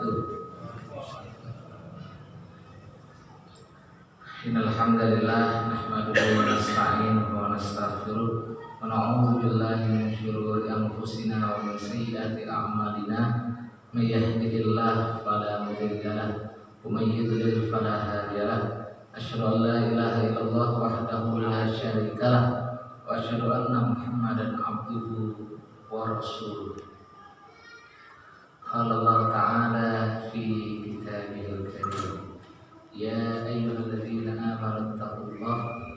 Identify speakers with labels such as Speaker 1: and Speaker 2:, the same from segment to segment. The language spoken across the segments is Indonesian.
Speaker 1: wabarakatuh. Innal hamdalillah nahmaduhu wa nasta'inuhu wa nastaghfiruh wa na'udzu billahi min shururi anfusina wa min sayyiati a'malina may yahdihillahu fala mudilla lahu wa may yudlil fala hadiya lahu. Asyhadu an la ilaha illallah wahdahu la syarika lahu wa asyhadu anna Muhammadan abduhu wa rasuluh. Qala Allah ta'ala fi kitabihil karim, ya ayyuhalladzina amanu taqullaha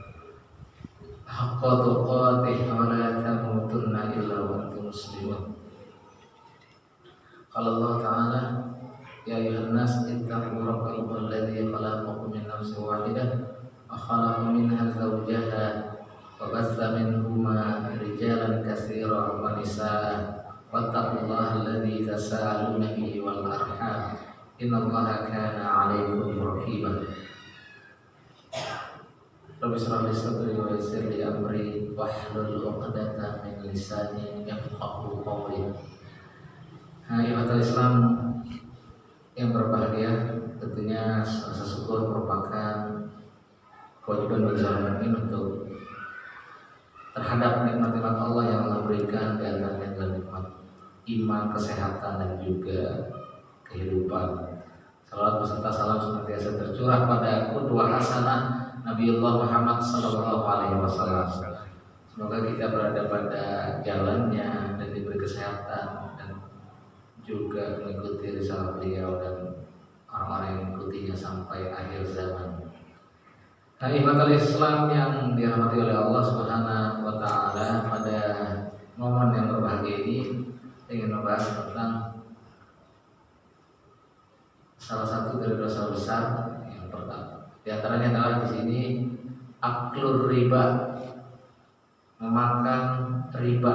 Speaker 1: haqqa tuqatih wa la tamutunna illa wa antum muslimun. Qala Allah ta'ala, ya ayyuhan nas ittaqu rabbakum alladzi khalaqakum min nafsin wahidah wa khalaqa minha zawjaha wa bassa minhuma rijalan katsiran wa nisaa'a wattaqullaha alladzi tasaaluna bihi wal arham innallaha kana 'alaikum raqiba. Rabbi shrah li sadri wa yassir li amri wahlul 'uqdatam min lisani yafqahu qawli. Ikhwatul Islam yang berbahagia, tentunya rasa syukur merupakan kewajiban bagi seorang mukmin untuk terhadap nikmat-nikmat Allah yang Allah berikan, di antaranya adalah nikmat iman, kesehatan, dan juga kehidupan. Salawat beserta salam senantiasa tercurah pada qudwah hasanah Nabiullah Muhammad sallallahu alaihi wasallam. Semoga kita berada pada jalannya dan diberi kesehatan dan juga mengikuti risalah beliau dan orang-orang yang mengikutinya sampai akhir zaman. Ikhwatul Islam yang dirahmati oleh Allah Subhanahu wa taala, pada momen yang berbahagia ini ingin membahas tentang salah satu dari dosa besar yang pertama. Di antaranya adalah di sini aklur riba, memakan riba.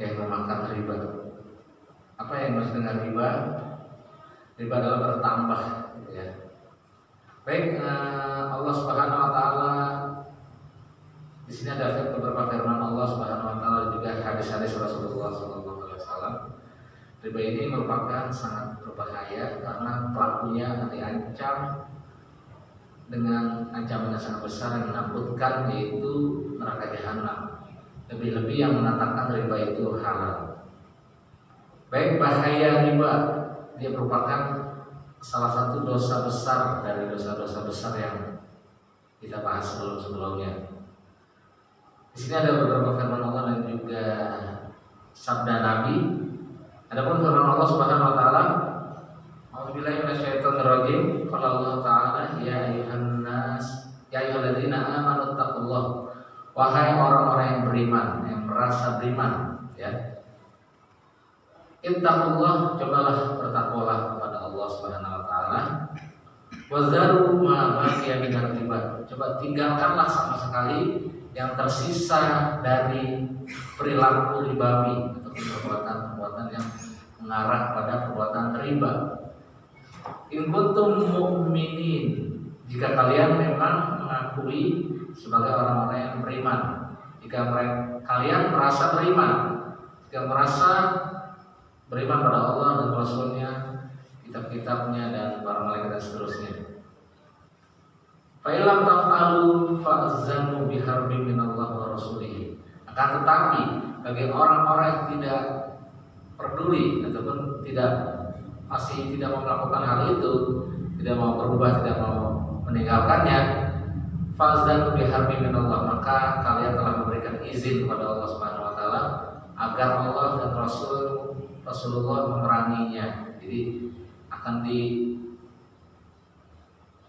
Speaker 1: Memakan riba. Apa yang maksud dengan riba? Riba adalah bertambah, ya. Baik, Allah Subhanahu wa taala di sini ada beberapa firman Allah Subhanahu wa taala dan juga hadis-hadis Rasulullah sallallahu alaihi wasallam. Riba ini merupakan sangat berbahaya karena pelakunya diancam dengan ancaman yang sangat besar yang menakutkan, yaitu neraka jahanam. Lebih-lebih yang mengatakan riba itu halal. Baik, bahaya riba, dia merupakan salah satu dosa besar dari dosa-dosa besar yang kita bahas sebelum-sebelumnya. Di sini ada beberapa firman Allah dan juga sabda Nabi. Adapun firman Allah Subhanahu wa taala, A'udzubillahi minasyaitonir rajim. Qala Allah taala, ya ayyuhan nas, ya ayyuhalladzina amanu taqullaha. Wahai orang-orang yang beriman, yang merasa beriman, ya. Ittaqullah, cobalah bertakwalah kepada Allah Subhanahu wa taala. Wazaru ma baqiya minal riba. Coba tinggalkanlah sama sekali yang tersisa dari perilaku ribawi atau perbuatan-perbuatan yang mengarah pada perbuatan riba. In kuntum mu'minin, jika kalian memang mengakui sebagai orang-orang yang beriman, jika kalian merasa beriman, jika merasa beriman pada Allah dan Rasulnya, kitab-kitabnya dan para malaikat dan seterusnya. Fa illam taf'alu fa'zanu biharbin minallahi wa rasulih. Akan tetapi bagi orang-orang yang tidak peduli ataupun masih tidak mau melakukan hal itu, tidak mau berubah, tidak mau meninggalkannya, fa'zanu biharbin minallahi, maka kalian telah memberikan izin kepada Allah Subhanahu wa taala agar Allah dan Rasulullah memeranginya. Jadi akan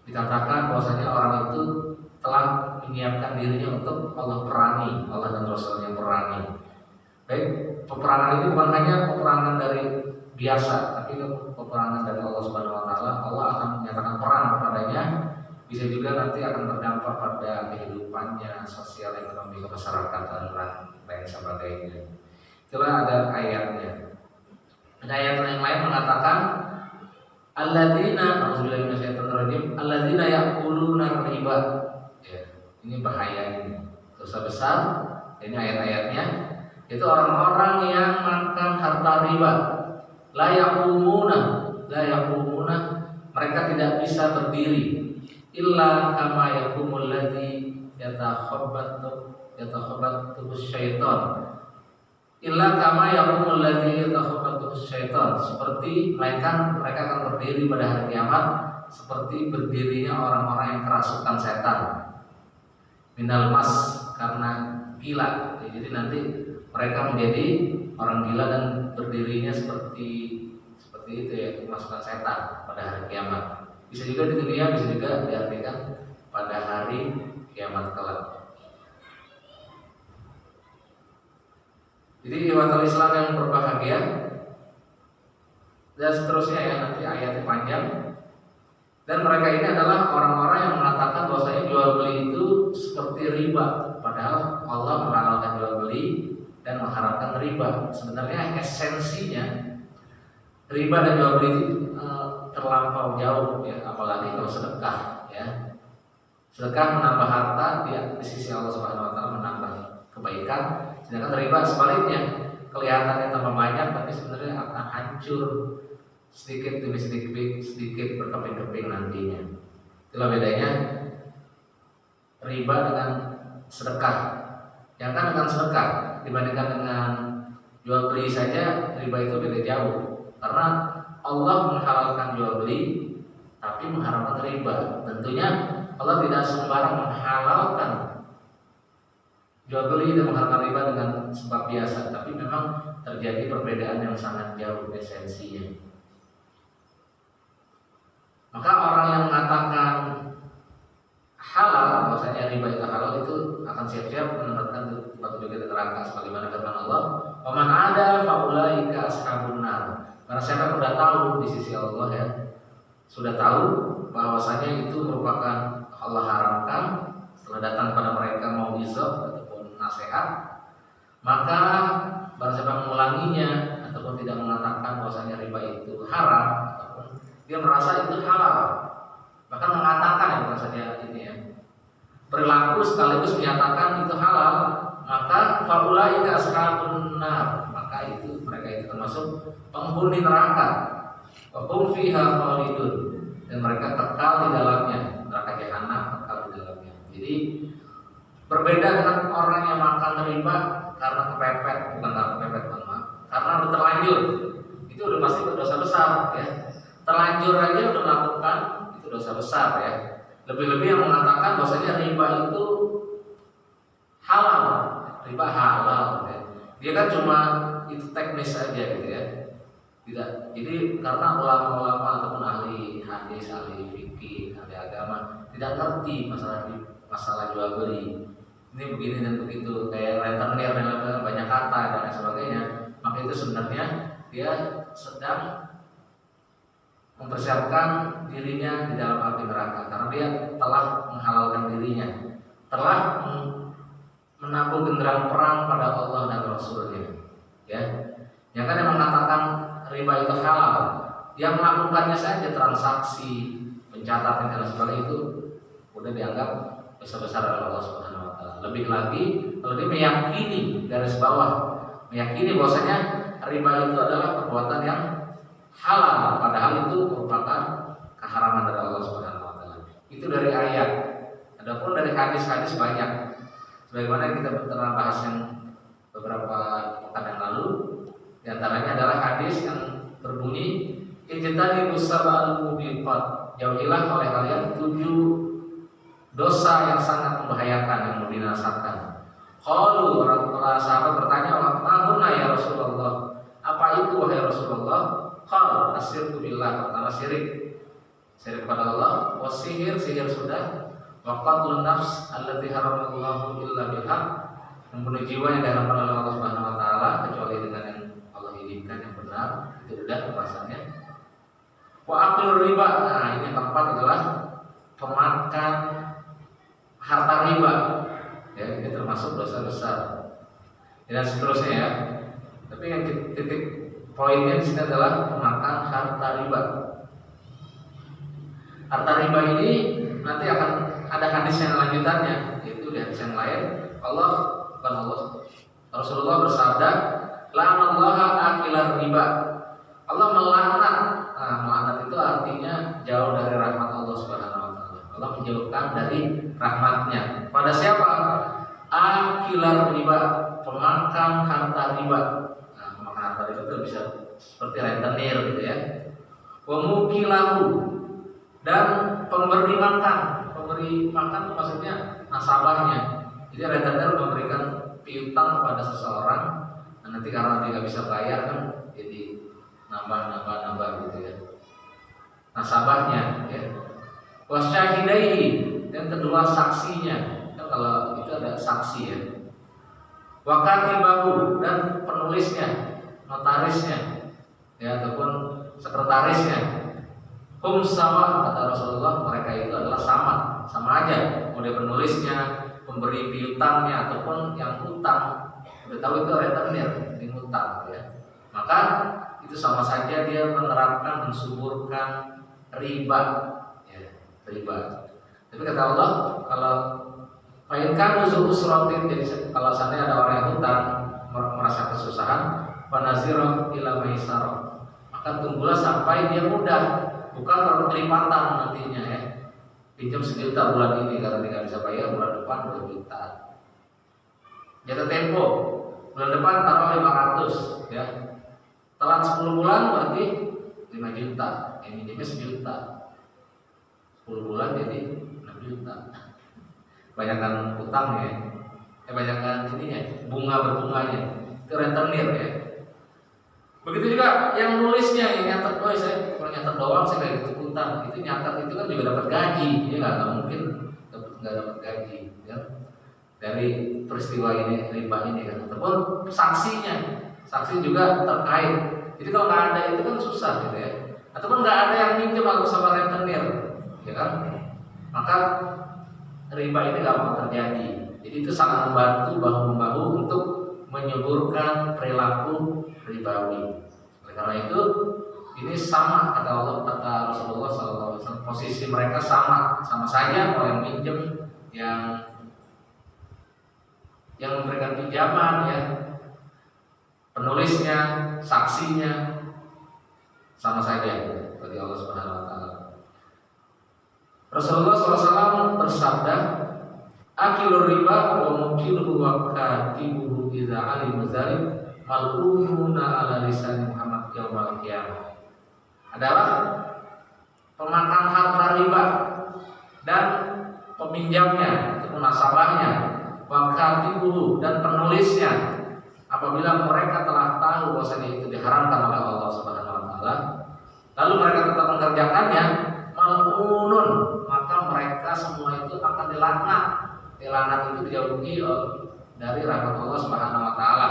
Speaker 1: dikatakan bahwasanya orang itu telah menyiapkan dirinya untuk Allah perangi, Allah dan Rasulnya perangi. Baik, peperangan itu bukan hanya peperangan dari biasa, tapi peperangan dari Allah Subhanahu wa taala. Allah akan menyatakan perang kepadanya, bisa juga nanti akan berdampak pada kehidupannya, sosial, ekonomi, kemasyarakatan dan lain sebagainya. Itulah ada ayatnya. Ada ayat yang lain mengatakan alladzina, a'udzubillahi minasyaitonir rajim, alladzina ya'kuluna riba. Ya, ini bahaya ini. Dosa besar. Ini ayat-ayatnya. Itu orang-orang yang makan harta riba. la yaqumuna, mereka tidak bisa berdiri illa kama yaqumul ladzi yatakhabbathu syaitan. Illa kama yaqumul ladzi yatakhabbathu syaitan, seperti melainkan mereka akan berdiri pada hari kiamat seperti berdirinya orang-orang yang kerasukan setan. Minal mas, karena gila. Jadi nanti mereka menjadi orang gila dan berdirinya seperti itu ya, kerasukan setan pada hari kiamat. Bisa juga di dunia, bisa juga diartikan pada hari kiamat kelak. Jadi ikhwatul Islam yang berbahagia, dan seterusnya ya, nanti ayatnya panjang. Dan mereka ini adalah orang-orang yang mengatakan bahwasanya jual beli itu seperti riba, padahal Allah menghalalkan jual beli dan mengharamkan riba. Sebenarnya esensinya riba dan jual beli itu terlampau jauh ya, apalagi kalau sedekah ya. Sedekah menambah harta, di sisi Allah Subhanahu wa taala menambah kebaikan. Sedangkan riba sebaliknya, kelihatannya tambah banyak tapi sebenarnya akan hancur sedikit demi sedikit berkeping-keping nantinya. Itulah bedanya riba dengan sedekah. Yang kan dengan sedekah dibandingkan dengan jual beli saja, riba itu beda jauh. Karena Allah menghalalkan jual beli tapi mengharamkan riba. Tentunya Allah tidak sembarang menghalalkan jual beli dan menghalalkan riba dengan sebab biasa, tapi memang terjadi perbedaan yang sangat jauh esensinya. Maka orang yang mengatakan halal, bahwasanya riba itu halal, itu akan siap-siap menempatkan tempat duduk di neraka, sebagaimana firman Allah, "Wa man 'ada fa ulaika ashabun nar." Karena siapa yang sudah tahu di sisi Allah ya, sudah tahu bahwasanya itu merupakan Allah haramkan, setelah datang pada mereka mau'izah ataupun nasihat, maka barang siapa mengulanginya ataupun tidak mengatakan bahwasanya riba itu haram, ataupun dia merasa itu halal, bahkan mengatakan ya bahwasanya ini ya, perilaku sekaligus menyatakan itu halal, maka faulaika ashabun nar, maka itu mereka itu termasuk penghuni neraka, wa hum fiha khalidun, dan mereka kekal di dalamnya, neraka jahanam kekal di dalamnya. Jadi berbeda dengan orang yang makan riba karena kepepet, bukan karena kepepet, karena udah terlanjur, itu udah pasti dosa besar ya. Terlanjur aja udah melakukan, itu dosa besar ya. Lebih-lebih yang mengatakan bahwasanya riba itu halal, riba halal ya. Dia kan cuma itu teknis aja gitu ya. Tidak, jadi karena ulama-ulama ataupun ahli hadis, ahli fikih, ahli agama tidak ngerti masalah jual beli. Ini begini dan begitu, kayak rentenir dan banyak kata dan lain sebagainya. Maka itu sebenarnya dia sedang mempersiapkan dirinya di dalam api neraka, karena dia telah menghalalkan dirinya, telah menabuh genderang perang pada Allah dan Rasulnya. Ya, yang kan yang mengatakan riba itu halal, yang melakukannya saja transaksi, pencatatan dan sebagainya itu udah dianggap dosa besar oleh Allah Subhanahu wa taala. Lebih lagi kalau dia meyakini garis bawah, meyakini bahwasanya riba itu adalah perbuatan yang halal, padahal itu merupakan keharaman dari Allah Subhanahu wa taala. Itu dari ayat. Adapun dari hadis-hadis banyak. Sebagaimana kita pernah bahas yang beberapa pekan yang lalu, di antaranya adalah hadis yang berbunyi, "Ijtanibus sab'al mubiqat." Jauhilah oleh kalian 7 dosa yang sangat membahayakan, yang membinasakan. Qalu, para sahabat bertanya, "Ma hunna ya Rasulullah?" Apa itu wahai Rasulullah? Qal, asyirku billah, pertama syirik pada Allah, wasihir, sihir sudah, wa qatlun nafs allati haramallahu illa bil haq, membunuh jiwa yang diharamkan oleh Allah Subhanahu wa taala kecuali dengan yang Allah izinkan yang benar, itu sudah pembahasannya. Wa aklur riba, nah ini yang keempat adalah pemakan harta riba. Ya, ini termasuk dosa besar. Dan seterusnya ya. Tapi yang titik poinnya di sini adalah pemakan harta riba. Harta riba ini nanti akan ada hadis yang lanjutannya, yaitu di hadis yang lain Rasulullah bersabda, "La'anallaha akilar riba." Allah melaknat. Nah, melaknat itu artinya jauh dari rahmat Allah Subhanahu wa taala. Allah menjauhkan dari rahmatnya. Pada siapa? Akilar riba, pemakan harta riba. Nah, pemakan harta riba itu bisa seperti rentenir gitu ya. Wa mukilahu, dan pemberi makan. Pemberi makan itu maksudnya nasabahnya. Jadi rentenir memberikan piutang kepada seseorang, nah, nanti karena dia nggak bisa bayar kan jadi nambah gitu ya. Nasabahnya ya. Wasyahidaihi, dan kedua saksinya. Kan kalau itu ada saksi ya. Wakatibahu, dan penulisnya, notarisnya ya, ataupun sekretarisnya. Hum sama, kata Rasulullah, mereka itu adalah sama aja. Mau dia penulisnya, pemberi piutangnya, ataupun yang utang. Udah tahu itu rentenir, yang utang ya. Maka itu sama saja dia menerapkan, mensuburkan riba ya, riba. Tapi kata Allah, kalau mainkan usrotin, jadi kalau sana ada orang yang hutang merasa kesusahan, wanazirah ila maisarah, maka tunggulah sampai dia mudah, bukan berkelipatan nantinya ya. Pinjam 1 juta bulan ini, karena dia nggak bisa bayar, bulan depan 2 juta. Jatuh tempo, bulan depan taruh 500 ya. Telat 10 bulan berarti 5 juta. Yang minjemnya 1 juta. 10 bulan jadi 6 juta. Banyakan utangnya, banyakan ininya, berbunganya. Itu rentenir ya. Begitu juga yang nulisnya, yang nyatet, saya kalau nyatet doang saya kayak gitu utang. Itu nyatet itu kan juga dapat gaji, dia nggak mungkin nggak dapat gaji ya. Dari peristiwa ini, riba ini kan. Ataupun saksi juga terkait. Jadi kalau nggak ada itu kan susah gitu ya. Ataupun nggak ada yang minjem sama rentenir, ya kan? Maka riba ini nggak mau terjadi. Jadi itu sangat membantu bahu membahu untuk menyuburkan perilaku ribawi. Oleh karena itu ini sama, kata Allah, kata Rasulullah SAW, posisi mereka sama saja. Kalau yang minjem, yang memberikan pinjaman ya, penulisnya, saksinya, sama saja bagi Allah Subhanahu wa taala. Rasulullah SAW bersabda, akilur riba wa mukiluhu wa katibuhu idza alimu dzalik mal'ununa ala lisan Muhammad yaumil qiyamah. Adalah pemakan harta riba dan peminjamnya atau nasabahnya, wa katibuhu, dan penulisnya, apabila mereka telah tahu bahwasanya itu diharamkan oleh Allah Subhanahu wa taala, lalu mereka tetap mengerjakannya, mal'unun, maka mereka semua itu akan dilaknat. Dilaknat itu dijauhi dari rahmat Allah Subhanahu wa taala.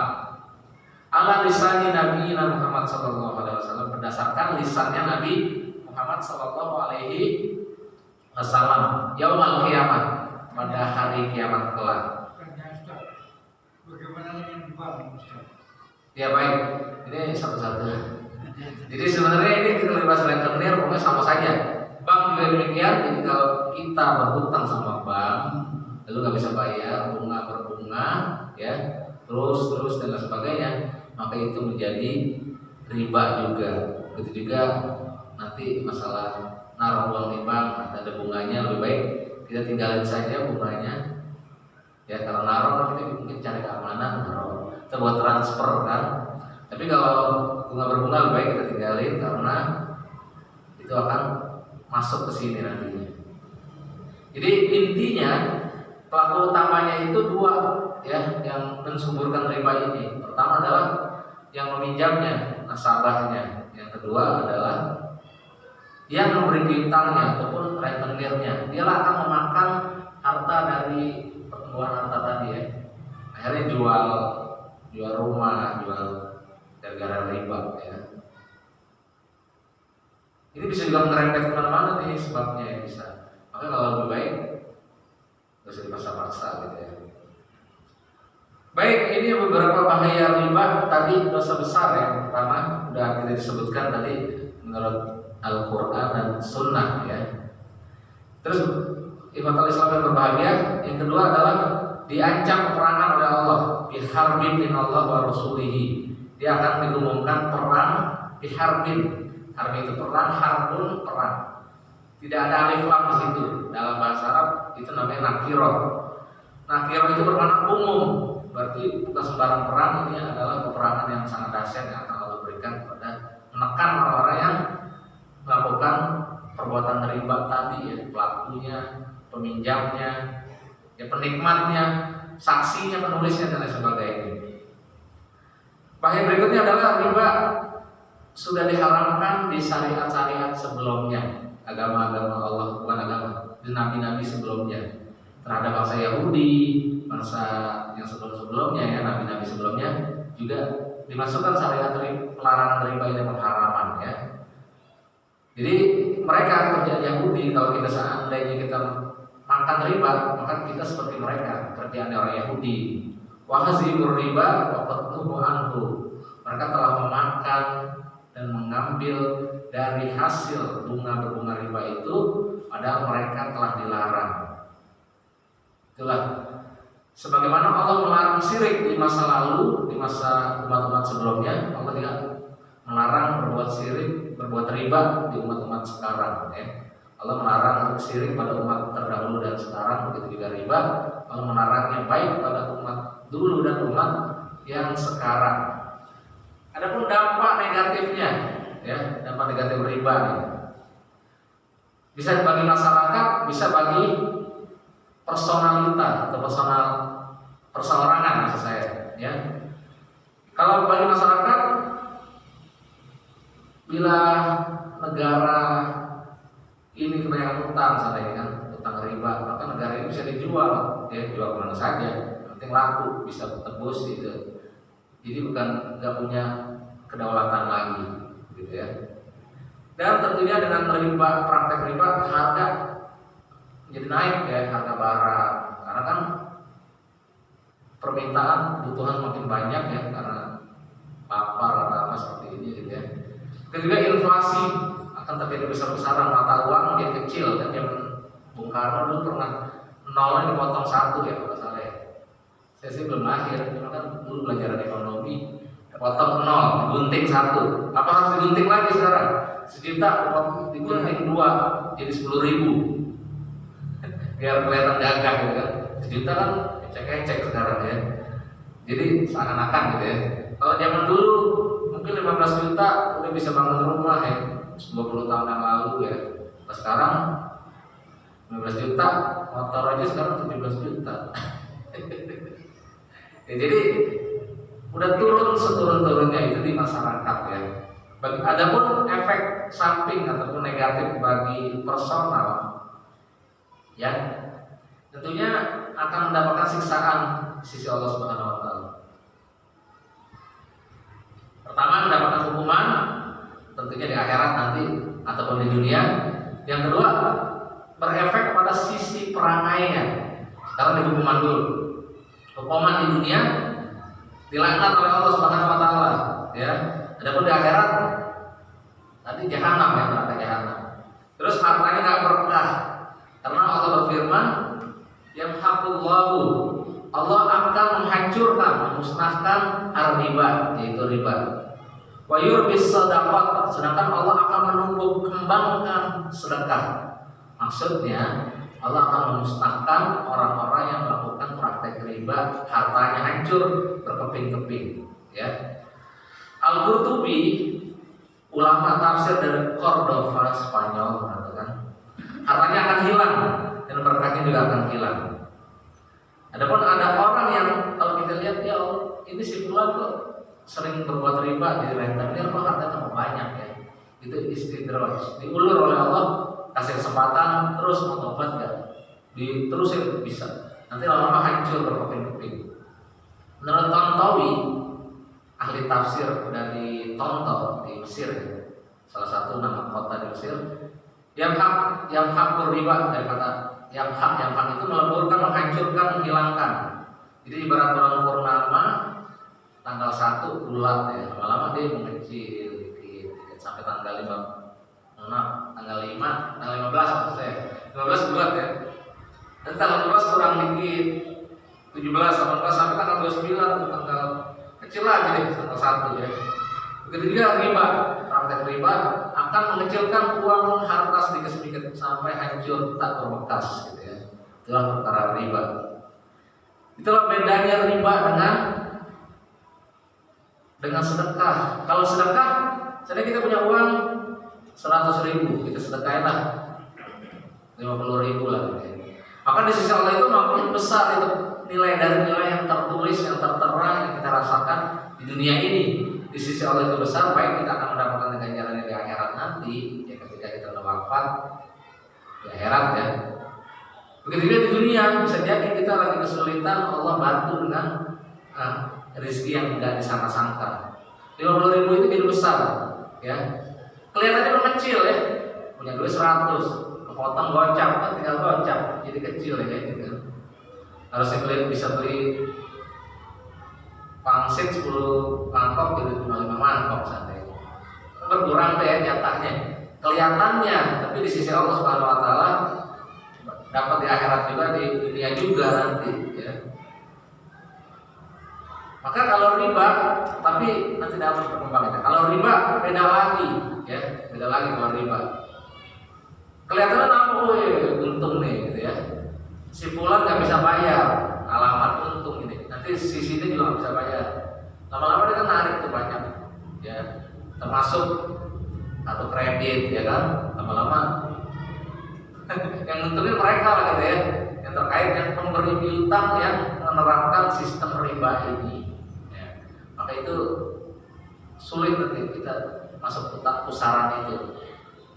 Speaker 1: Ala lisani Nabi Muhammad sallallahu alaihi wasallam, berdasarkan lisannya Nabi Muhammad sallallahu alaihi wasallam, yaumul qiyamah, pada hari kiamat kelak.
Speaker 2: Bagaimana dengan bank, Ustaz?
Speaker 1: Ya baik, ini satu-satu. Jadi sebenarnya ini kita bebas rentenir, pokoknya sama saja. Bank juga demikian. Jadi kalau kita berhutang sama bank, lalu nggak bisa bayar, bunga berbunga, ya, terus dan lain sebagainya, maka itu menjadi riba juga. Begitu juga nanti masalah naruh uang di bank, ada bunganya, lebih baik kita tinggalin saja bunganya. Ya, kalau naruh nanti mungkin cari keamanan, naruh, kita buat transfer kan. Tapi kalau bunga berbunga lebih baik kita tinggalin, karena itu akan masuk ke sini nantinya. Jadi intinya pelaku utamanya itu dua ya, yang mensuburkan riba ini. Pertama adalah yang meminjamnya, nasabahnya. Yang kedua adalah yang memberi piutangnya ataupun rentenirnya. Dialah akan memakan harta dari pertumbuhan harta tadi ya. Akhirnya jual rumah, jual gara-gara riba ya. Ini bisa juga merembet kemana-mana nih sebabnya ya, bisa. Maka kalau lebih baik gak usah dipaksa-paksa gitu ya. Baik, ini beberapa bahaya riba. Tadi dosa besar yang pertama sudah kita disebutkan tadi menurut Al-Quran dan Sunnah ya. Terus ibadah Islam yang berbahagia, yang kedua adalah diancam peperangan oleh Allah, biharbin min Allah wa rasulihi. Dia akan diumumkan perang biharbin. Harbin itu perang, harbun perang. Tidak ada alif lam di situ. Dalam bahasa Arab itu namanya nakirah. Nakirah itu bermakna umum. Berarti bukan sembarang perang, ini adalah peperangan yang sangat dahsyat yang akan Allah berikan kepada menekan orang-orang yang melakukan perbuatan riba tadi ya, pelakunya, peminjamnya, ya penikmatnya, saksinya, penulisnya dan lain sebagainya. Bahaya berikutnya adalah riba sudah diharamkan di syariat-syariat sebelumnya, agama-agama Allah, bukan agama, di nabi-nabi sebelumnya. Terhadap bangsa Yahudi, bangsa yang sebelum-sebelumnya ya, nabi-nabi sebelumnya juga dimasukkan syariat pelarangan riba ini, pengharaman ya. Jadi mereka kerjaan Yahudi, kalau kita seandainya kita makan riba, maka kita seperti mereka, kerjaan orang Yahudi. Wa hazibur riba wa qatnuhu anhu. Mereka telah memakan dan mengambil dari hasil bunga-bunga riba itu, padahal mereka telah dilarang. Itulah sebagaimana Allah melarang syirik di masa lalu, di masa umat-umat sebelumnya, Allah juga melarang berbuat syirik, berbuat riba di umat-umat sekarang ya. Allah melarang syirik pada umat terdahulu dan sekarang, begitu juga riba. Allah melarangnya baik pada umat dulu dan umat yang sekarang. Adapun dampak negatifnya ya, dampak negatif riba ya, bisa bagi masyarakat, bisa bagi personalitas atau perseorangan maksud saya ya. Kalau bagi masyarakat, bila negara ini kebanyakan utang seandainya kan, utang riba, maka negara ini bisa dijual ya, jual kemana saja, penting laku, bisa tebus gitu. Jadi bukan nggak punya kedaulatan lagi gitu ya. Dan tentunya dengan riba, praktek riba, harga jadi naik ya, harga barang, karena kan permintaan kebutuhan makin banyak ya, karena lapar karena apa seperti ini gitu ya. Dan juga inflasi akan terjadi besar-besaran, mata uang dia kecil kan. Zaman Bung Karno dulu pernah nolnya dipotong satu ya kalau salah ya. Saya sih belum lahir, cuma kan dulu pelajaran ekonomi, potong nol, digunting satu. Apa harus digunting lagi sekarang? 1 juta digunting 2 jadi 10.000. Biar kelihatan gagah gitu kan. 1 juta kan ecek-ecek sekarang ya. Jadi seakan-akan gitu ya. Kalau zaman dulu mungkin 15 juta udah bisa bangun rumah ya, 20 tahun yang lalu ya. Nah, sekarang 15 juta motor aja sekarang 17 juta. Ya, jadi udah turun seturun-turunnya itu di masyarakat ya. Adapun efek samping ataupun negatif bagi personal ya, tentunya akan mendapatkan siksaan sisi Allah Subhanahu wa taala. Pertama, mendapatkan hukuman tentunya di akhirat nanti ataupun di dunia. Yang kedua, berefek kepada sisi perangainya. Sekarang di hukuman dulu. Hukuman di dunia dilaknat oleh Allah Subhanahu wa taala ya. Adapun di akhirat tadi jahanam ya, neraka jahanam. Terus hartanya enggak berkah. Karena Allah berfirman, yamhaqullahu, Allah akan menghancurkan, memusnahkan ar-riba, yaitu riba. Wa yurbis shadaqat, sedangkan Allah akan menumbuh kembangkan sedekah. Maksudnya Allah akan memusnahkan orang-orang yang melakukan praktek riba, hartanya hancur berkeping-keping ya. Al-Qurtubi, ulama tafsir dari Cordova, Spanyol, mengatakan hartanya akan hilang dan berkahnya juga akan hilang. Adapun ada orang yang kalau kita lihat ya, ini si fulan kok sering berbuat riba di rentenir, kok hartanya tambah banyak ya. Itu istidraj, diulur oleh Allah, kasih kesempatan terus mau tobat enggak? Diterusin bisa. Nanti lama-lama hancur berkeping-keping. Menurut Tantawi, ahli tafsir dari Tonto di Mesir, salah satu nama kota di Mesir, yang hak riba, dari kata yang hak itu meleburkan, menghancurkan, menghilangkan. Jadi ibarat bulan purnama tanggal 1 bulat ya, lama-lama dia mengecil dikit sampai tanggal 5, tanggal 5, tanggal 15 maksud saya, 15 bulat ya. Dan tanggal 15 kurang dikit, 17, 18 sampai tanggal 29 itu tanggal kecil lagi deh, tanggal 1 ya. Begitu juga riba, praktek riba akan mengecilkan uang harta sedikit-sedikit sampai hancur tak berbekas gitu ya. Itulah perkara riba. Itulah bedanya riba dengan sedekah. Kalau sedekah, misalnya kita punya uang 100.000, kita sedekahlah 50.000 lah gitu ya. Maka di sisi Allah itu makin besar itu nilai dari nilai yang tertulis, yang tertera, yang kita rasakan di dunia ini. Di sisi Allah itu besar, baik kita akan mendapatkan ganjaran di akhirat nanti, ya ketika kita udah wafat di akhirat ya. Begitu juga di dunia, bisa jadi kita lagi kesulitan, Allah bantu dengan rezeki yang tidak disangka-sangka. 50.000 itu jadi besar, ya. Kelihatannya mengecil ya, punya duit 100, kepotong gocap, kan tinggal gocap, jadi kecil ya kayak gitu. Harusnya bisa beli pangsit 10 mangkok jadi cuma 5 mangkok santai. Berkurang tuh ya nyatanya, kelihatannya, tapi di sisi Allah Subhanahu Wa Taala dapat di akhirat juga, di dunia juga nanti ya. Maka kalau riba, tapi nanti dapat perkembangannya. Kalau riba beda lagi ya, beda lagi kalau riba. Kelihatannya apa? Untung nih gitu ya. Si fulan nggak bisa bayar, alamat untung ini. Nanti si sini juga nggak bisa bayar. Lama-lama dia kan narik tuh banyak, ya. Termasuk atau kredit, ya kan. Lama-lama yang untungnya mereka lah gitu ya. Yang terkait yang pemberi piutang yang menerapkan sistem riba ini. Ya. Maka itu sulit nanti kita masuk pusaran itu.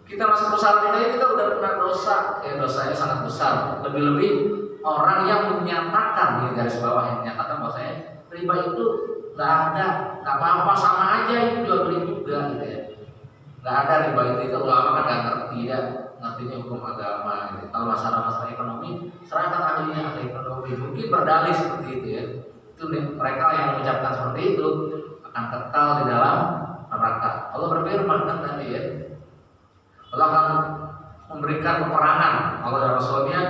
Speaker 1: Kita masuk pusaran itu kita udah pernah dosa, ya dosanya sangat besar. Lebih-lebih orang yang menyatakan di garis bawah yang menyatakan bahwasanya riba itu nggak ada, nggak apa-apa, sama aja itu jual beli juga gitu ya. Nggak ada riba itu ulama kan nggak ngerti ya, ngertinya hukum agama. Gitu. Kalau masalah ekonomi, serahkan ahlinya ahli ekonomi. Mungkin berdalih seperti itu ya. Itu mereka yang mengucapkan seperti itu akan kekal di dalam neraka. Allah berfirman kan tadi ya, Allah akan memberikan peperangan, Allah dan Rasulnya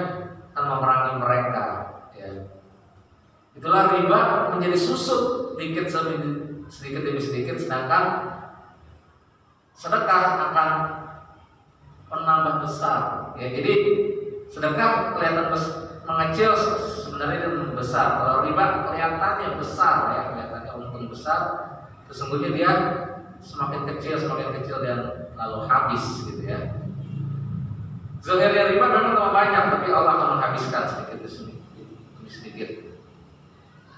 Speaker 1: akan memerangi mereka ya. Itulah riba menjadi susut sedikit demi sedikit, sedangkan sedekah akan menambah besar ya. Jadi sedekah kelihatan mengecil, sebenarnya itu besar. Kalau riba kelihatannya besar ya, kelihatannya untung besar, sesungguhnya dia semakin kecil dan lalu habis gitu ya. Zahirnya riba memang tambah banyak, tapi Allah akan menghabiskan sedikit demi sedikit.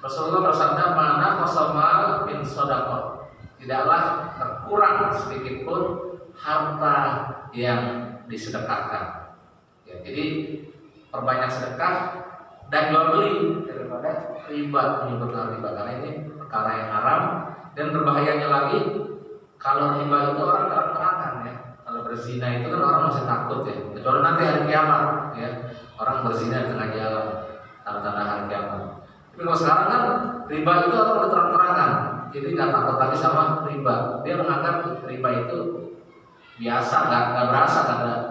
Speaker 1: Rasulullah bersabda, "Mana qasamal min shadaqah." Tidaklah berkurang sedikit pun harta yang disedekahkan. Ya, jadi perbanyak sedekah dan jual beli daripada riba, menyebutkan riba karena ini perkara yang haram. Dan berbahayanya lagi, kalau riba itu orang terang-terangan ya. Kalau berzina itu kan orang masih takut ya. Kecuali nanti hari kiamat ya, orang berzina di tengah jalan, tanda-tanda hari kiamat. Tapi kalau sekarang kan riba itu orang udah terang-terangan, jadi nggak takut lagi sama riba. Dia menganggap riba itu biasa, nggak berasa, nggak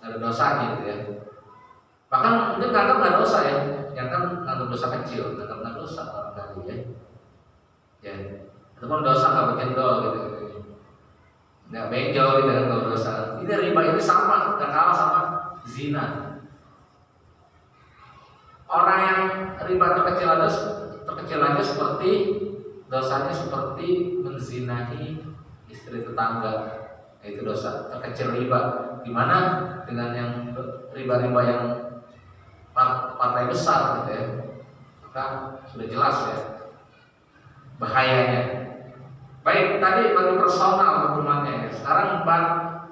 Speaker 1: ada dosanya gitu ya. Bahkan mungkin nganggap nggak dosa ya, yang kan nganggap dosa kecil, nganggap nggak dosa orang kali ya. Ya, ataupun dosa nggak berjendol gitu. Nggak benjol gitu kan kalau dosa. Ini riba ini sama, nggak kalah sama zina. Orang yang riba terkecil aja seperti dosanya seperti menzinahi istri tetangga, itu dosa terkecil riba. Gimana dengan yang riba-riba yang partai besar gitu ya? Maka sudah jelas ya bahayanya. Baik, tadi bagi personal hukumannya ya. Sekarang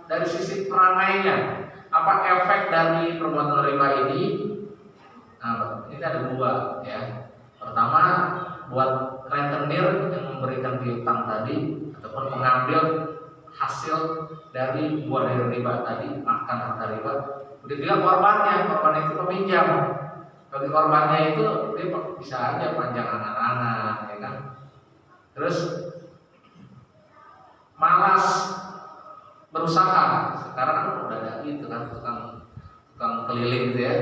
Speaker 1: dari sisi perangainya, apa efek dari perbuatan riba ini? Nah, ini ada dua ya. Pertama, buat rentenir yang memberikan piutang tadi ataupun pengambil hasil dari buah dari riba tadi, makan harta riba. Begitu juga korban itu peminjam. Bagi korbannya itu dia bisa aja panjang angan-angan, ya kan. Terus malas berusaha. Sekarang kan udah ada itu kan tukang keliling gitu ya,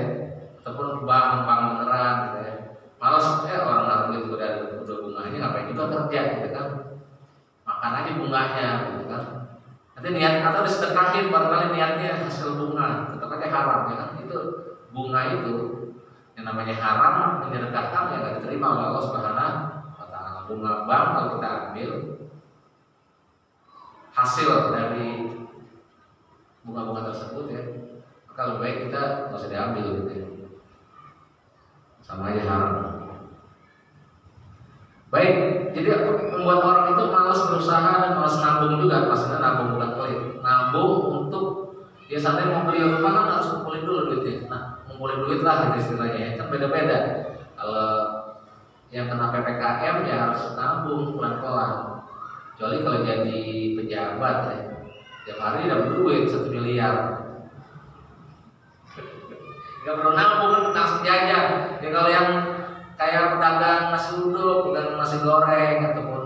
Speaker 1: ataupun bank beneran gitu ya. Malas orang naruh itu udah bunganya, ngapain juga kerja gitu kan. Maka makan aja bunganya gitu kan. Nanti niat atau disedekahin barangkali niatnya hasil bunga, tetap aja haram ya kan. Itu bunga itu yang namanya haram menyedekahkan yang nggak diterima oleh Allah Subhanahu wa Ta'ala. Bunga bank kalau kita ambil hasil dari bunga-bunga tersebut ya, maka lebih baik kita nggak usah diambil gitu ya. Sama aja haram. Baik, jadi membuat orang itu malas berusaha dan malas nabung juga. Maksudnya nabung bukan pelit, nabung untuk biasanya mau beli rumah kan harus ngumpulin dulu duitnya. Nah, ngumpulin duit lah gitu istilahnya, kan beda-beda. Kalau yang kena PPKM ya harus nabung pelan-pelan. Kecuali kalau jadi pejabat ya, tiap hari dapat duit 1 miliar. Gak perlu nabung, langsung jajan. Ya kalau yang kayak pedagang nasi uduk, pedagang nasi goreng ataupun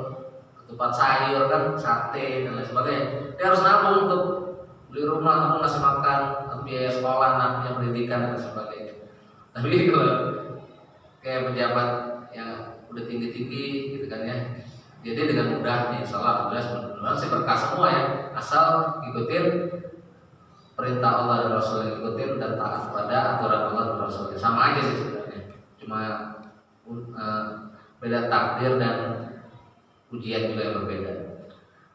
Speaker 1: ketupat sayur kan, sate dan lain sebagainya, dia harus nabung untuk beli rumah ataupun nasi makan atau biaya sekolah anaknya, pendidikan dan sebagainya. Tapi kalau kayak pejabat yang udah tinggi-tinggi gitu kan ya, jadi dengan mudahnya insyaallah sebenarnya sih berkah semua ya, asal ikutin perintah Allah dan Rasul, ikutin dan taat pada aturan Allah dan Rasul. Sama aja sih sebenarnya, cuma beda takdir dan ujian juga yang berbeda.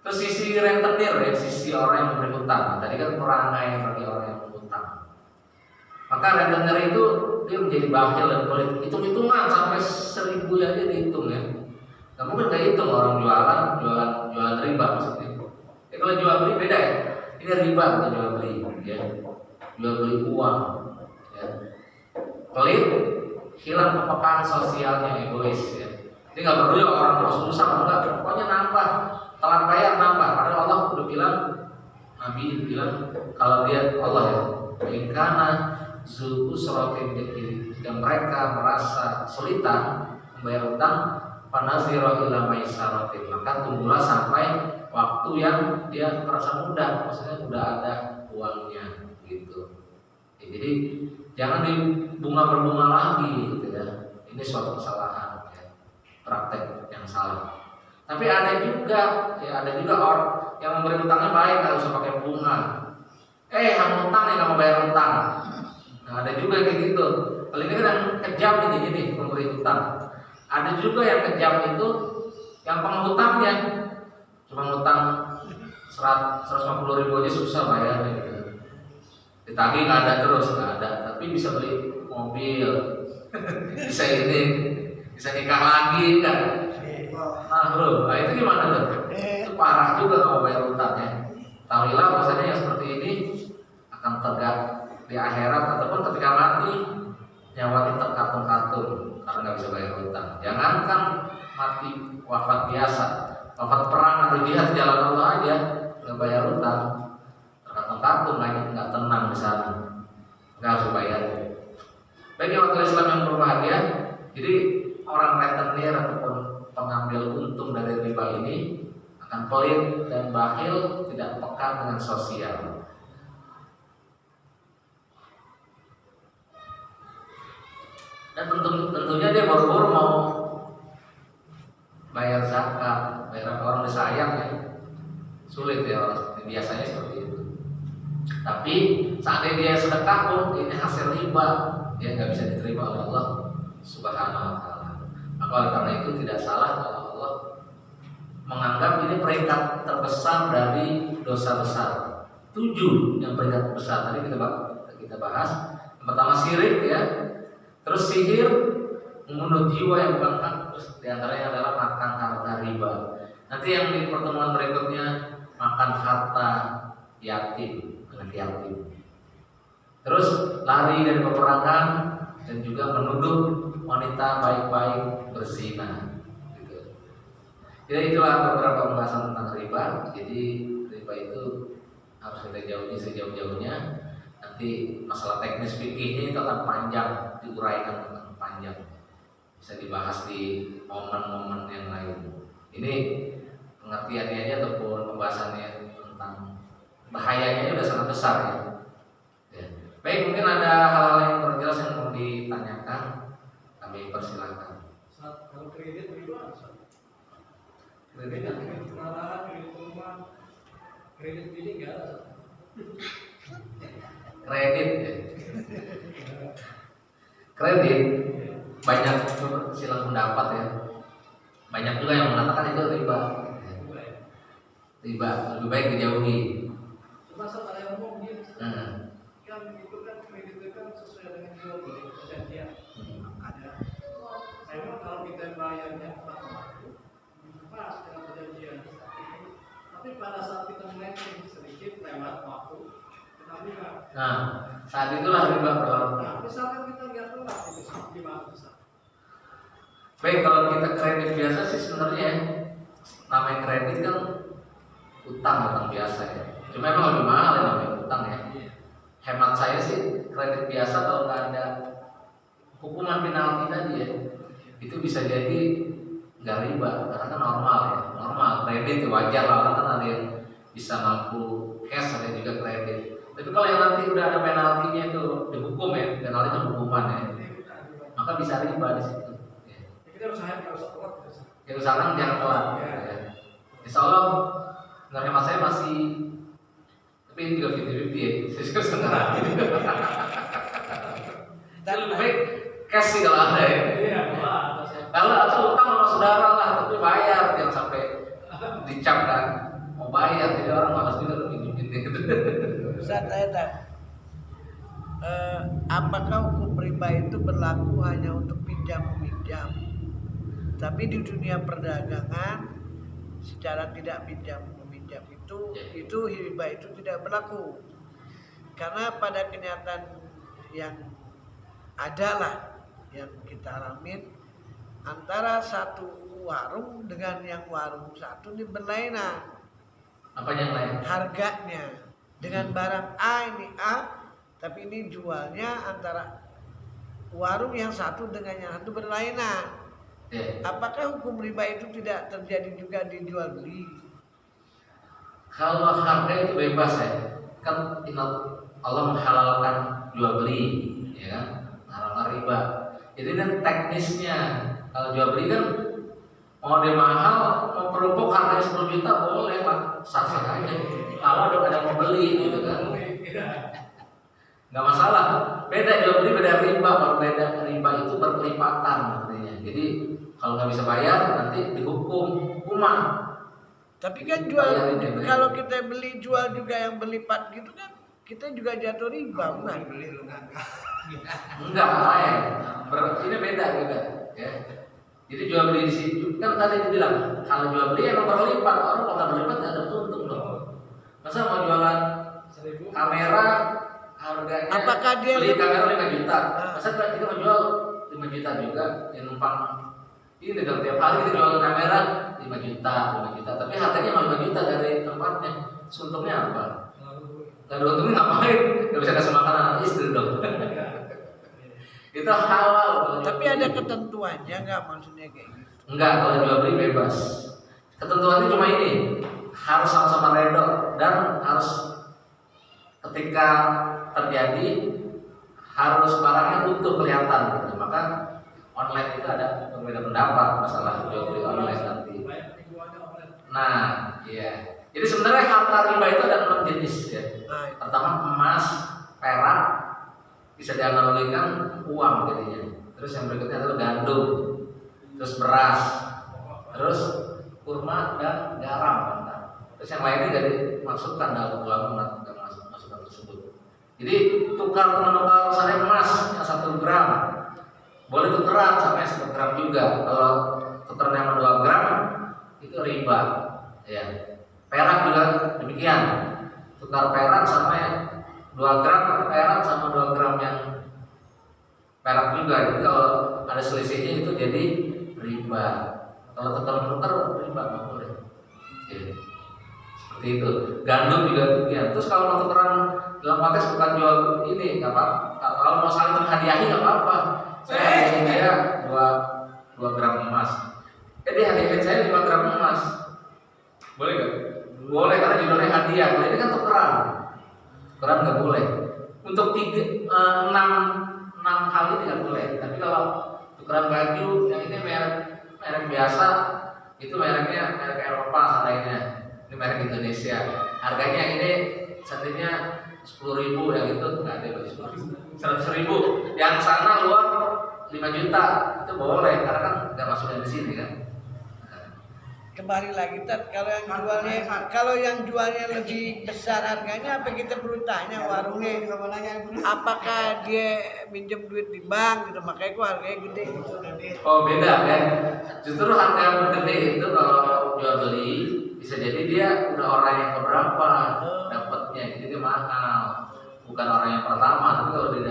Speaker 1: Terus sisi rentenir ya, sisi orang yang memberi hutang. Tadi kan perangai bagi orang yang berhutang. Maka rentenir itu dia menjadi bakhil dan pelit. Hitung-hitungan sampai 1000 aja dihitung ya. Gak mungkin gak hitung orang jualan riba maksudnya. Ya kalau jual beli beda ya. Ini riba bukan jual beli ya. Jual beli uang ya. Pelit, hilang kepekaan sosialnya, egois ya. Jadi nggak perlu ya orang terus susah, enggak, pokoknya nambah, telat bayar nambah. Padahal Allah udah bilang, Nabi bilang kalau dia Allah ya, karena zu usratin, jika mereka merasa kesulitan membayar utang, panazira ila maisaratin, maka tunggulah sampai waktu yang dia merasa mudah, maksudnya udah ada uangnya gitu. Ya, jadi jangan bunga berbunga lagi gitu ya. Ini suatu kesalahan ya, praktek yang salah. Tapi ada juga orang yang memberi utangnya baik, nggak usah pakai bunga. Hang utang yang nggak mau bayar utang. Nah, ada juga kayak gitu. Kalau ini kan yang kejam ini memberi utang. Ada juga yang kejam itu yang penghutangnya cuma ngutang 150.000 aja susah bayar gitu. Ditagih nggak ada terus, nggak ada, tapi bisa beli mobil, bisa nikah lagi kan? Nah bro, itu gimana tuh? Itu parah juga kalau bayar utangnya. Tahuilah bahwasanya yang seperti ini akan tegak di akhirat ataupun ketika mati nyawa terkatung-katung karena nggak bisa bayar utang. Jangankan mati wafat biasa, wafat perang atau jihad jalan Allah aja nggak bayar utang, terkatung-katung lagi, nggak tenang di sana, nggak harus bayar. Bagi wakil Islam yang berbahagia, jadi orang rentenir ataupun pengambil untung dari riba ini akan pelit dan bakhil, tidak peka dengan sosial. Dan tentunya dia boro-boro mau bayar zakat, bayar orang disayang ya, sulit ya orang biasanya seperti itu. Tapi saatnya dia sedekah pun ini hasil riba, dia nggak bisa diterima oleh Allah Subhanahu wa Ta'ala. Maka oleh karena itu tidak salah kalau Allah menganggap ini peringkat terbesar dari dosa besar. 7 yang peringkat besar tadi kita bahas. Yang pertama syirik ya, terus sihir, membunuh jiwa yang bukan hak, terus diantaranya adalah makan harta riba. Nanti yang di pertemuan berikutnya makan harta yatim, anak yatim. Terus lari dari peperangan dan juga menuduh wanita baik-baik berzina. Gitu. Jadi itulah beberapa pembahasan tentang riba. Jadi riba itu harus kita jauhi sejauh-jauhnya. Nanti masalah teknis fikihnya itu akan panjang, diuraikan akan panjang. Bisa dibahas di momen-momen yang lain. Ini pengertiannya aja ataupun pembahasannya tentang bahayanya sudah sangat besar ya. Baik, mungkin ada hal-hal yang kurang jelas yang mau ditanyakan, kami persilakan.
Speaker 2: Kalau kredit riba,
Speaker 1: Kredit
Speaker 2: Kredit kendaraan, kredit rumah, kredit ini enggak ada.
Speaker 1: kredit ya. Kredit banyak silang pendapat ya. Banyak juga yang mengatakan itu riba. Riba lebih baik dijauhi.
Speaker 2: Masa ada yang ngomong gitu. Kan itu kan kredit itu kan sesuai dengan jual beli perjanjian. Ada. Memang kalau kita bayarnya tepat waktu, pas dengan perjanjian. Tapi pada saat kita melenceng sedikit lewat waktu, kita riba.
Speaker 1: Nah, saat itulah riba berlaku.
Speaker 2: Nah, misalkan kita nggak telat itu gimana bisa?
Speaker 1: Baik, kalau kita kredit biasa sih sebenarnya namanya kredit kan utang biasa ya. Cuma memang lebih mahal ya namanya utang ya. Hemat saya sih kredit biasa kalau nggak ada hukuman penalti tadi ya, itu bisa jadi nggak riba karena kan normal ya. Normal kredit wajar lah, orang kan ada yang bisa mampu cash, ada juga kredit. Tapi kalau yang nanti udah ada penaltinya itu dihukum ya, penalti itu hukuman ya, maka bisa riba di situ.
Speaker 2: Kita usahain kalau telat gitu.
Speaker 1: Ya usahakan jangan telat. Ya. Insya Allah menurut hemat saya masih, tapi ini juga 50-50 ya, saya setengah. Dan lebih baik cash sih kalau ada ya.
Speaker 2: Iya,
Speaker 1: Kalau atau utang sama saudara lah, tapi bayar, jangan sampai dicap kan. Mau bayar, jadi orang malas juga pinjemin gitu.
Speaker 3: Ustaz, apakah hukum riba itu berlaku hanya untuk pinjam meminjam? Tapi di dunia perdagangan secara tidak pinjam meminjam itu riba itu tidak berlaku. Karena pada kenyataan yang adalah yang kita alamin, antara satu warung dengan yang warung satu ini berlainan.
Speaker 1: Apa yang lain?
Speaker 3: Harganya dengan barang A ini A, tapi ini jualnya antara warung yang satu dengan yang satu berlainan. Apakah hukum riba itu tidak terjadi juga di jual beli?
Speaker 1: Kalau harga itu bebas ya, kan Allah menghalalkan jual beli, ya kan, menghalalkan riba. Jadi kan teknisnya kalau jual beli kan mau dia mahal, mau kerupuk harganya 10 juta boleh lah, sah-sah aja. Kalau ada yang mau beli gitu kan, nggak masalah. Beda jual beli, beda riba. Kalau beda riba itu berkelipatan artinya. Jadi kalau nggak bisa bayar nanti hukuman. Tapi kan
Speaker 3: jual, kalau kita beli jual juga yang berlipat gitu kan, kita juga jatuh riba, bukan?
Speaker 2: beli lu
Speaker 1: Enggak, lain. Ini beda juga, ya. Jadi jual beli di situ kan tadi dibilang kalau jual beli emang berlipat, orang kalau nggak berlipat nggak ada untung dong. Masa mau jualan kamera harganya,
Speaker 3: apakah dia
Speaker 1: beli kamera 5 juta, masa kita mau jual 5 juta juga, yang numpang ini dalam tiap hari kita jual kamera 5 juta, tapi harganya malah 5 juta dari tempatnya. Untungnya apa? Nggak ada untungnya, ngapain? Nggak bisa kasih makan anak istri dong. Itu halal.
Speaker 3: Tapi ada ketentuannya nggak, maksudnya kayak gitu?
Speaker 1: Enggak, kalau jual beli bebas. Ketentuannya cuma ini, harus sama-sama redor dan harus ketika terjadi harus barangnya utuh kelihatan gitu. Maka online itu ada berbeda pendapat masalah jual beli online nanti. Nah, iya. Jadi sebenarnya harta riba itu ada 6 jenis ya. Pertama emas, perak, bisa dianalogikan uang jadinya. Terus yang berikutnya adalah gandum, terus beras, terus kurma dan garam. Terus yang lainnya jadi masukkan dalam ulama masukan tersebut. Jadi tukar menukar misalnya emas yang 1 gram boleh tukeran sampai 1 gram juga. Kalau tukeran yang 2 gram itu riba. Ya. Perak juga demikian. Tukar perak sampai 2 gram perak sama 2 gram yang perak juga. Jadi kalau ada selisihnya itu jadi riba. Kalau tukar menukar riba nggak boleh. Ya. Seperti itu. Gandum juga demikian. Terus kalau mau tukeran dalam konteks bukan jual ini nggak apa. Kalau mau saling menghadiahi nggak apa-apa. Saya hadiahin dia 2 gram emas. Jadi hadiahin saya 5 gram emas. Boleh nggak? Boleh, karena judulnya hadiah. Kalau ini kan tukeran. Tukeran nggak boleh. Untuk 6 hal ini nggak boleh. Tapi kalau tukeran baju yang ini merek biasa itu mereknya merek Eropa seandainya, ini merek Indonesia, harganya ini seandainya 10.000, yang itu nggak ada, 100.000, yang sana luar 5 juta, itu boleh karena kan nggak masuk dari sini kan.
Speaker 3: Kembali lagi Tat, kalau yang jualnya lebih besar harganya, apa kita perlu tanya warungnya apakah dia minjem duit di bank gitu, makanya kok harganya gede gitu.
Speaker 1: Oh beda kan, justru harga gede itu kalau jual beli bisa jadi dia udah orang yang keberapa dapatnya, jadi dia mahal, bukan orang yang pertama. Tapi kalau dia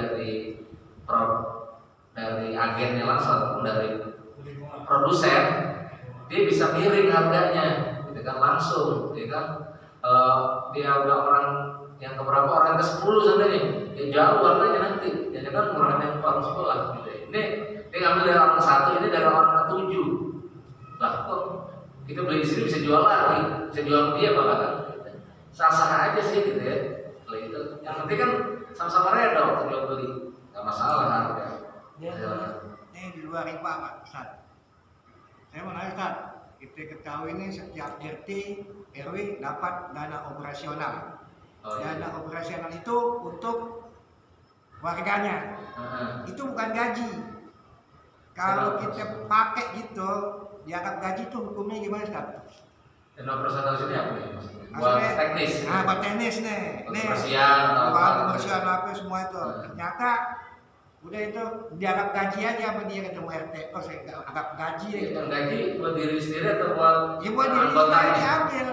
Speaker 1: dari agennya langsung ataupun dari produsen, dia bisa miring harganya, gitu kan, langsung, ya kan. Kalau dia udah orang yang keberapa, orang ke-10 sebenarnya, dia jauh harganya nanti, jadi kan orang yang baru sekolah, gitu. Ini dia ngambil dari orang 1, ini dari orang ke-7. Lah kok kita beli di sini bisa jual lagi, bisa jual dia bahkan, gitu. Sah-sah aja sih gitu ya. Kalau itu, yang penting kan sama-sama reda waktu jual beli, nggak masalah harga.
Speaker 4: Ini di luar riba Pak Ustaz. Saya mau nanya Ustaz, kita ketahui ini setiap RT RW dapat dana operasional. Dana operasional itu untuk warganya. Itu bukan gaji. Kalau kita pakai gitu, dianggap gaji itu hukumnya gimana Ustaz?
Speaker 1: Dana operasional sini apa ya? Buat teknis.
Speaker 4: Nah, buat teknis nih.
Speaker 1: Kebersihan atau apa?
Speaker 4: Kebersihan apa semua itu. Ternyata udah itu dianggap gaji aja apa dia ketemu RT. Oh saya nggak anggap gaji ya.
Speaker 1: Itu gaji buat diri sendiri atau buat
Speaker 4: Ya buat diri sendiri diambil.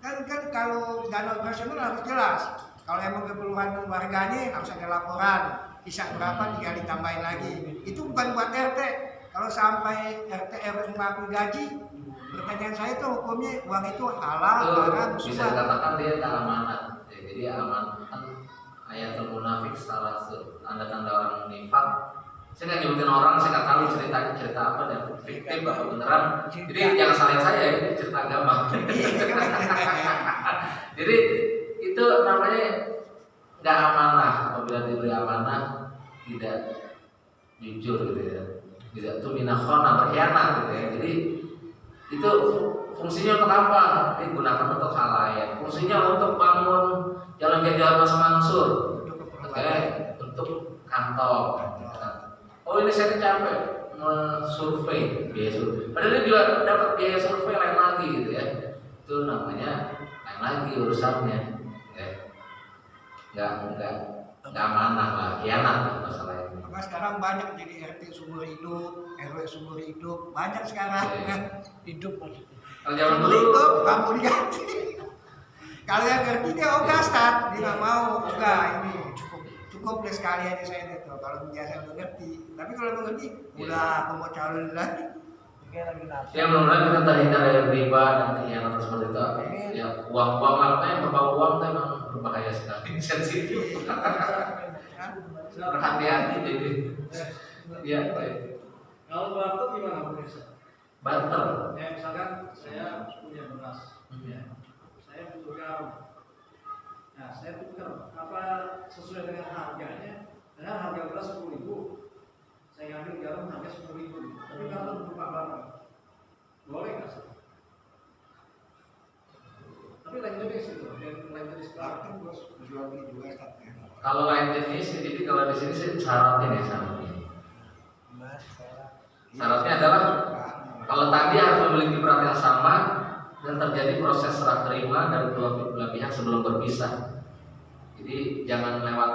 Speaker 4: Kan kalau dana operasional harus jelas. Kalau emang keperluan warganya harus ada laporan. Bisa berapa tinggal ditambahin lagi. Itu bukan buat RT. Kalau sampai RT RW mengakui gaji, pertanyaan saya itu hukumnya uang itu halal, haram,
Speaker 1: bisa dikatakan dia keamanan. Ya, jadi aman kan. Ayatul munafik salah satu tanda-tanda orang nifak. Saya nggak nyebutin orang, saya nggak tahu cerita apa dan fiktif apa beneran. Jadi jangan salahin saya, ini cerita agama. Jadi itu namanya nggak amanah. Apabila diberi amanah tidak jujur gitu ya. Tidak tuh minakhona, berkhianat gitu ya. Jadi itu fungsinya untuk apa? Digunakan untuk halayak. Fungsinya untuk bangun jalan-jalan Mas Mansur, untuk kantor. Oh ini saya capek survei, biaya survei. Padahal dia juga dapat biaya survei lain lagi gitu ya. Itu namanya lain lagi urusannya. Nggak amanah lah, khianat masalah ini.
Speaker 4: Maka sekarang banyak jadi RT sumber hidup, RW sumber hidup, banyak sekarang hidup maksudnya.
Speaker 1: Kalau zaman
Speaker 4: sumber
Speaker 1: dulu
Speaker 4: hidup kamu diganti. Kalau yang ngerti dia ogah Ustaz, dia nggak mau ogah ini cukup deh sekali aja saya itu. Kalau biasa udah ngerti, tapi kalau nggak ngerti udah aku mau calon lagi.
Speaker 1: Ya mudah-mudahan kita terhindar dari riba dan khianat seperti itu. Ya uang apa yang berbau uang itu memang berbahaya sekali, sensitif. Berhati-hati jadi. Ya baik.
Speaker 2: Kalau barter gimana Bu Nisa?
Speaker 1: Barter.
Speaker 2: Ya misalkan saya punya beras, ya. Saya butuh garam. Nah saya tukar apa sesuai dengan harganya. Dengan harga beras 10.000, saya ngambil garam harga 10.000. Tapi kalau berupa barang, boleh nggak sih? Tapi lain jenis itu, lain jenis barang terus jual beli juga Ustaz.
Speaker 1: Kalau lain jenis, jadi kalau di sini saya syaratnya ya syaratnya. Syaratnya adalah kalau tadi harus memiliki berat yang sama dan terjadi proses serah terima dari dua belah pihak sebelum berpisah. Jadi jangan lewat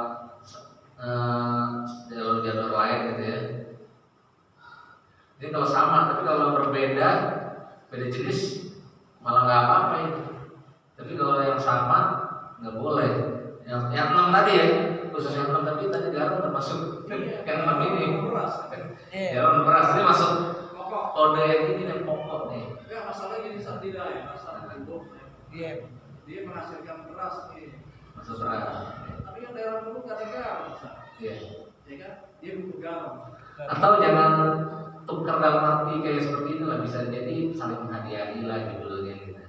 Speaker 1: jalur-jalur lain gitu ya. Jadi kalau sama, tapi kalau berbeda, beda jenis malah nggak apa-apa itu. Tapi kalau yang sama nggak boleh. Yang 6 tadi ya, khusus yang 6 tadi garam termasuk yang 6 ini. Garam beras ini masuk kode yang ini yang pokok nih.
Speaker 2: Ya masalahnya ini tidak ya, masalah hidup. Dia menghasilkan beras nih.
Speaker 1: Masuk beras.
Speaker 2: Tapi yang daerah dulu nggak ada garam,
Speaker 1: Iya.
Speaker 2: ya kan? Dia butuh garam.
Speaker 1: Atau jangan tukar dalam arti kayak seperti itu lah, bisa jadi saling menghadiahi lah judulnya gitu.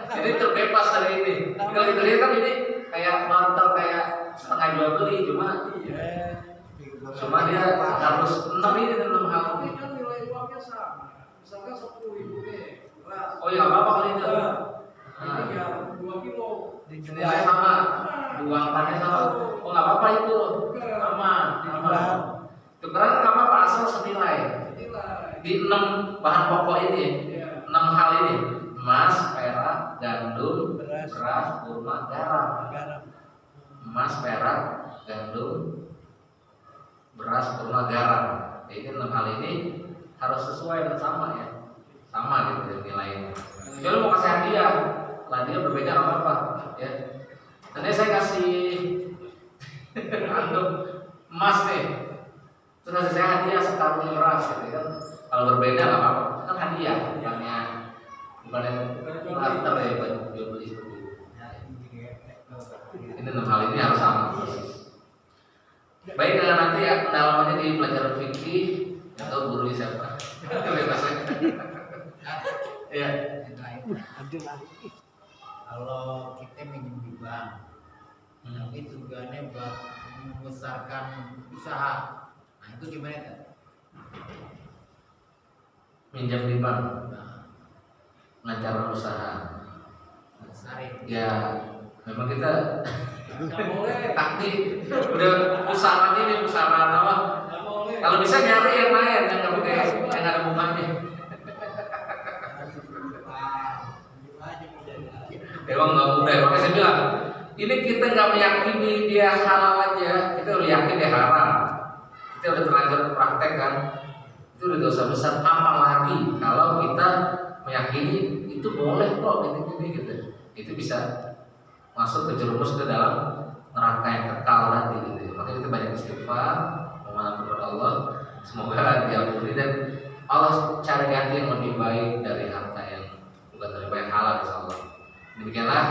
Speaker 1: Jadi terbebas dari ini. Kalau kita lihat kan ini kayak barter kayak setengah jual beli, cuma dia harus 6 ini dan 6 hal.
Speaker 2: Tapi kan nilai uangnya sama. Misalnya kan 10.000 nih beras.
Speaker 1: Oh ya apa kali itu?
Speaker 2: Ini ya 2 kilo.
Speaker 1: Nilai sama, diuangkannya sama. Oh nggak apa-apa itu, aman. Tukeran nggak apa-apa asal senilai. Di 6 bahan pokok ini, 6 hal ini, emas, perak, gandum, beras, kurma, garam. Emas, perak, gandum, beras, kurma, garam. Ini 6 hal ini harus sesuai dan sama ya, sama gitu nilainya. Kalau mau kasih hadiah, hadiah berbeda nggak apa-apa ya. Tadi saya kasih antum emas nih, terus saya hadiah sekarung beras gitu kan. Kalau berbeda nggak apa-apa, kan hadiah, bukan yang barter ya, bukan jual beli seperti itu. Ini 6 hal ini harus sama persis. Baik, nanti ya pendalamannya di pelajaran fikih atau guru siapa? Bebas ya. Iya.
Speaker 5: Kalau kita minjem di bank, tapi tujuannya buat membesarkan usaha, nah itu gimana kan?
Speaker 1: Minjam di bank, lancar usaha.
Speaker 5: Besarin.
Speaker 1: Ya, memang kita
Speaker 2: Nggak boleh.
Speaker 1: taktik udah pusaran ini pusaran apa?
Speaker 2: Nggak boleh.
Speaker 1: Kalau bisa nyari yang lain yang nggak pakai yang ada bunganya. Emang nggak mudah, makanya saya bilang ini kita nggak meyakini dia halal aja, kita udah yakin dia haram, kita udah terlanjur praktek kan, itu udah dosa besar. Apalagi kalau kita meyakini itu boleh kok gitu, itu bisa masuk ke jerumus ke dalam neraka yang kekal nanti gitu. Makanya kita banyak istighfar, memohon kepada Allah, semoga diampuni dan Allah cari ganti yang lebih baik dari harta yang bukan dari baik halal, insyaallah. Demikianlah